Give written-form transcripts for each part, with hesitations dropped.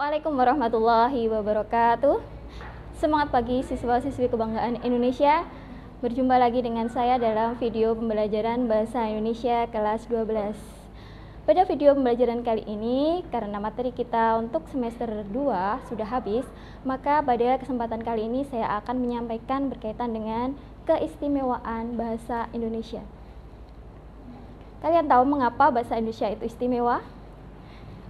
Assalamualaikum warahmatullahi wabarakatuh. Semangat pagi siswa-siswi kebanggaan Indonesia. Berjumpa lagi dengan saya dalam video pembelajaran Bahasa Indonesia kelas 12. Pada video pembelajaran kali ini, karena materi kita untuk semester 2 sudah habis, maka pada kesempatan kali ini saya akan menyampaikan berkaitan dengan keistimewaan bahasa Indonesia. Kalian tahu mengapa bahasa Indonesia itu istimewa?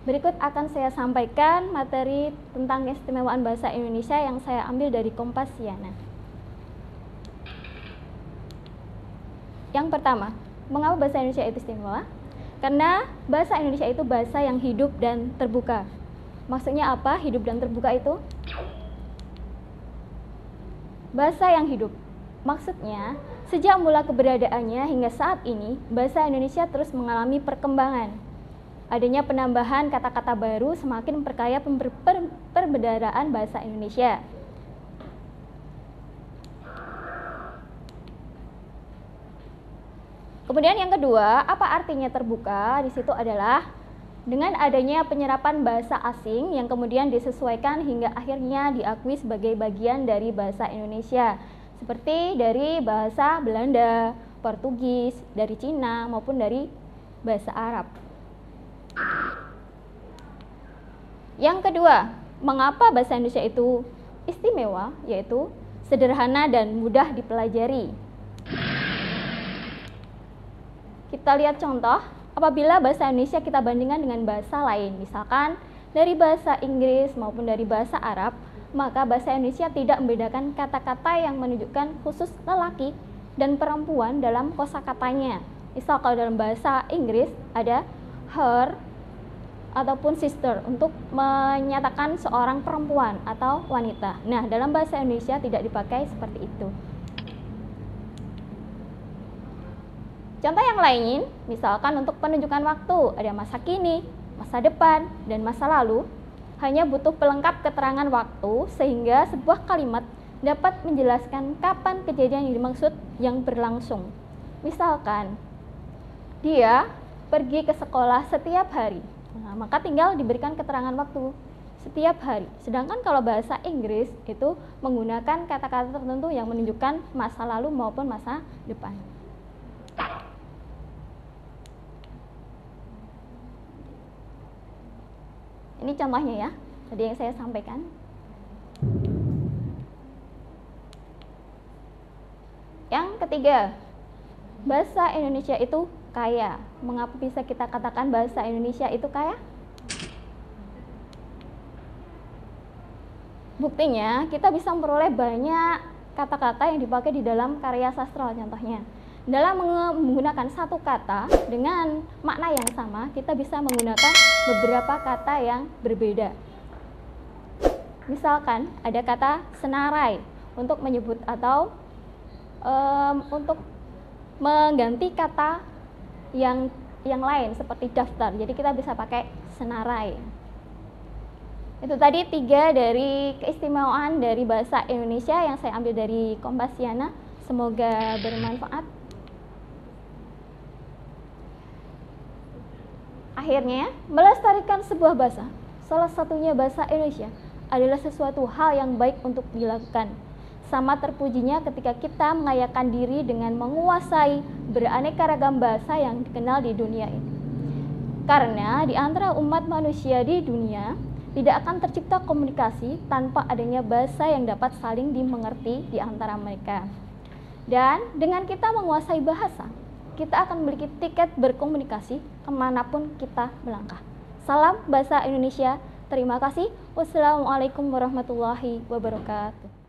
Berikut akan saya sampaikan materi tentang keistimewaan bahasa Indonesia yang saya ambil dari Kompasiana. Yang pertama, mengapa bahasa Indonesia itu istimewa? Karena bahasa Indonesia itu bahasa yang hidup dan terbuka. Maksudnya apa hidup dan terbuka itu? Bahasa yang hidup. Maksudnya, sejak mula keberadaannya hingga saat ini, bahasa Indonesia terus mengalami perkembangan. Adanya penambahan kata-kata baru semakin memperkaya perbendaharaan bahasa Indonesia. Kemudian yang kedua, apa artinya terbuka? Di situ adalah dengan adanya penyerapan bahasa asing yang kemudian disesuaikan hingga akhirnya diakui sebagai bagian dari bahasa Indonesia. Seperti dari bahasa Belanda, Portugis, dari Cina maupun dari bahasa Arab. Yang kedua, mengapa bahasa Indonesia itu istimewa? Yaitu sederhana dan mudah dipelajari. Kita lihat contoh, apabila bahasa Indonesia kita bandingkan dengan bahasa lain, misalkan dari bahasa Inggris maupun dari bahasa Arab, maka bahasa Indonesia tidak membedakan kata-kata yang menunjukkan khusus lelaki dan perempuan dalam kosakatanya. Misal kalau dalam bahasa Inggris ada her ataupun sister untuk menyatakan seorang perempuan atau wanita. Nah, dalam bahasa Indonesia tidak dipakai seperti itu. Contoh yang lain, misalkan untuk penunjukan waktu, ada masa kini, masa depan, dan masa lalu. Hanya butuh pelengkap keterangan waktu sehingga sebuah kalimat dapat menjelaskan kapan kejadian yang dimaksud yang berlangsung. Misalkan, dia pergi ke sekolah setiap hari. Nah, maka tinggal diberikan keterangan waktu setiap hari. Sedangkan kalau bahasa Inggris itu menggunakan kata-kata tertentu yang menunjukkan masa lalu maupun masa depan. Ini contohnya ya, tadi yang saya sampaikan. Yang ketiga, bahasa Indonesia itu kaya. Mengapa bisa kita katakan bahasa Indonesia itu kaya? Buktinya, kita bisa memperoleh banyak kata-kata yang dipakai di dalam karya sastra contohnya. Dalam menggunakan satu kata dengan makna yang sama, kita bisa menggunakan beberapa kata yang berbeda. Misalkan ada kata senarai untuk menyebut atau untuk mengganti kata yang lain seperti daftar. Jadi kita bisa pakai senarai. Itu tadi 3 dari keistimewaan dari bahasa Indonesia yang saya ambil dari Kompasiana. Semoga bermanfaat. Akhirnya, melestarikan sebuah bahasa, salah satunya bahasa Indonesia, adalah sesuatu hal yang baik untuk dilakukan. Sama terpujinya ketika kita mengayakan diri dengan menguasai beraneka ragam bahasa yang dikenal di dunia ini. Karena di antara umat manusia di dunia tidak akan tercipta komunikasi tanpa adanya bahasa yang dapat saling dimengerti di antara mereka. Dan dengan kita menguasai bahasa, kita akan memiliki tiket berkomunikasi kemanapun kita melangkah. Salam bahasa Indonesia. Terima kasih. Wassalamualaikum warahmatullahi wabarakatuh.